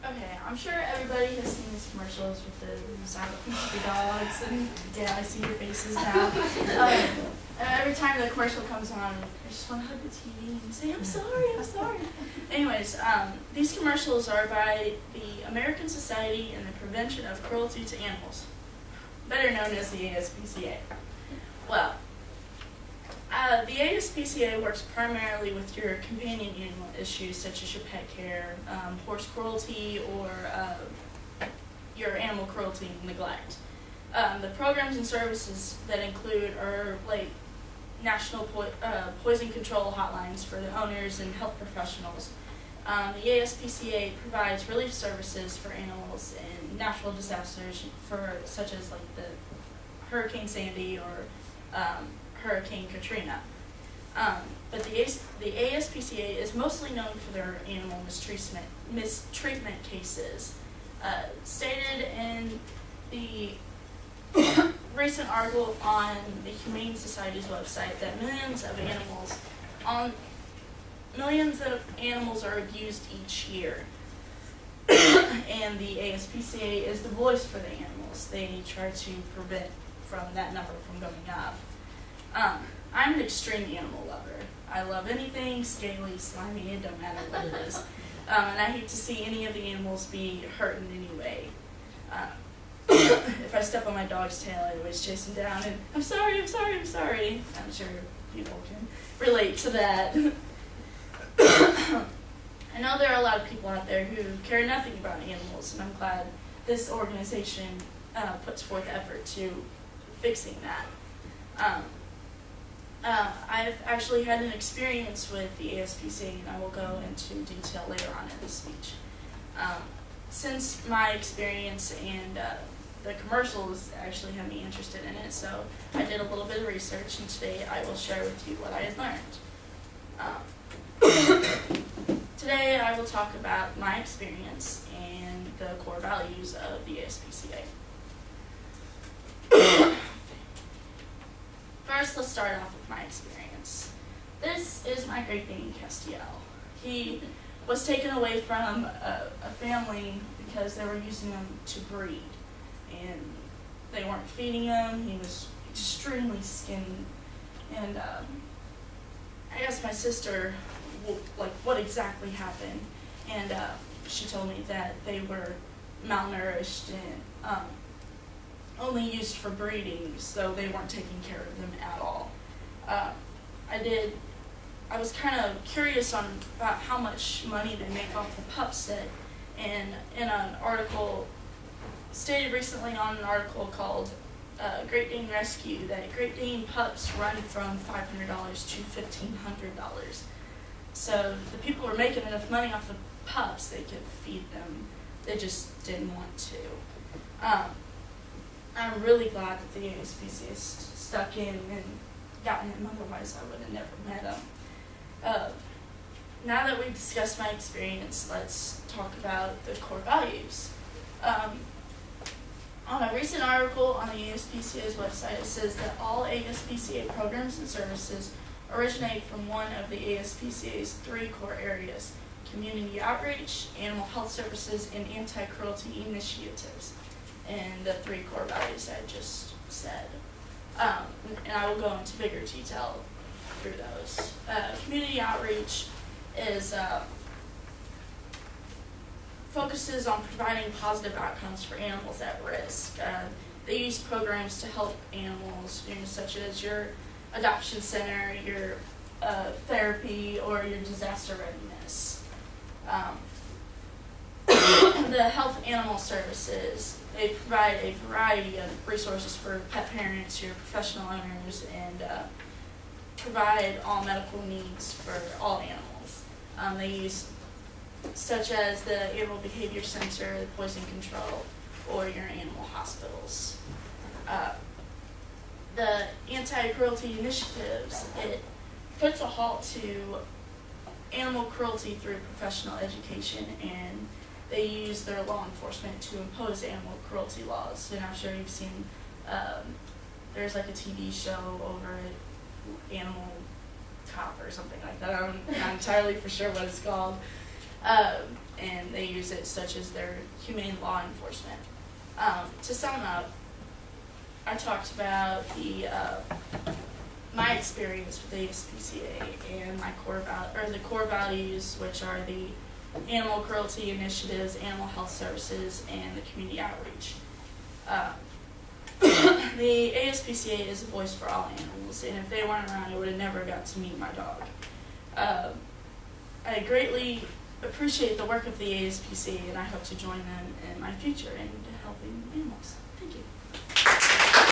Okay, I'm sure everybody has seen these commercials with the silent country dogs, and yeah, I see your faces now. Every time the commercial comes on, I just want to hug the TV and say, I'm sorry. Anyways, these commercials are by the American Society in the Prevention of Cruelty to Animals, better known as the ASPCA. Well, the ASPCA works primarily with your companion animal issues such as your pet care, horse cruelty, or your animal cruelty and neglect. The programs and services that include are like national poison control hotlines for the owners and health professionals. The ASPCA provides relief services for animals in natural disasters such as like the Hurricane Sandy or Hurricane Katrina. But the ASPCA is mostly known for their animal mistreatment cases. Stated in the recent article on the Humane Society's website that millions of animals are abused each year. And the ASPCA is the voice for the animals. They try to prevent from that number from going up. I'm an extreme animal lover. I love anything scaly, slimy, it don't matter what it is. And I hate to see any of the animals be hurt in any way. If I step on my dog's tail, I always chase him down and, I'm sorry. I'm sure people can relate to that. I know there are a lot of people out there who care nothing about animals, and I'm glad this organization puts forth effort to fixing that. I've actually had an experience with the ASPCA, and I will go into detail later on in this speech. Since my experience and the commercials actually had me interested in it, so I did a little bit of research, and today I will share with you what I had learned. Today I will talk about my experience and the core values of the ASPCA. First, let's start off with my experience. This is my Great Dane, Castiel. He was taken away from a family because they were using him to breed, and they weren't feeding him. He was extremely skinny, and I asked my sister, like, what exactly happened, and she told me that they were malnourished and only used for breeding, so they weren't taking care of them at all. I was kind of curious about how much money they make off the pup set, and in an article, stated recently on an article called Great Dane Rescue, that Great Dane pups run from $500 to $1,500. So the people were making enough money off the pups, they could feed them. They just didn't want to. I'm really glad that the ASPCA stuck in and gotten him, otherwise I would have never met him. Now that we've discussed my experience, let's talk about the core values. On a recent article on the ASPCA's website, it says that all ASPCA programs and services originate from one of the ASPCA's 3 core areas: community outreach, animal health services, and anti-cruelty initiatives. And the 3 core values I just said. And I will go into bigger detail through those. Community outreach is focuses on providing positive outcomes for animals at risk. They use programs to help animals, such as your adoption center, your therapy, or your disaster readiness. The health animal services, they provide a variety of resources for pet parents, your professional owners, and provide all medical needs for all animals. They use such as the Animal Behavior Center, the Poison Control, or your animal hospitals. The anti-cruelty initiatives, it puts a halt to animal cruelty through professional education, and they use their law enforcement to impose animal cruelty laws. And I'm sure you've seen, there's like a TV show over at Animal Cop or something like that. I'm not entirely for sure what it's called. And they use it, such as their humane law enforcement. To sum up, I talked about my experience with the ASPCA and my the core values, which are the animal cruelty initiatives, animal health services, and the community outreach. The ASPCA is a voice for all animals, and if they weren't around, I would have never got to meet my dog. I greatly appreciate the work of the ASPCA, and I hope to join them in my future in helping animals. Thank you.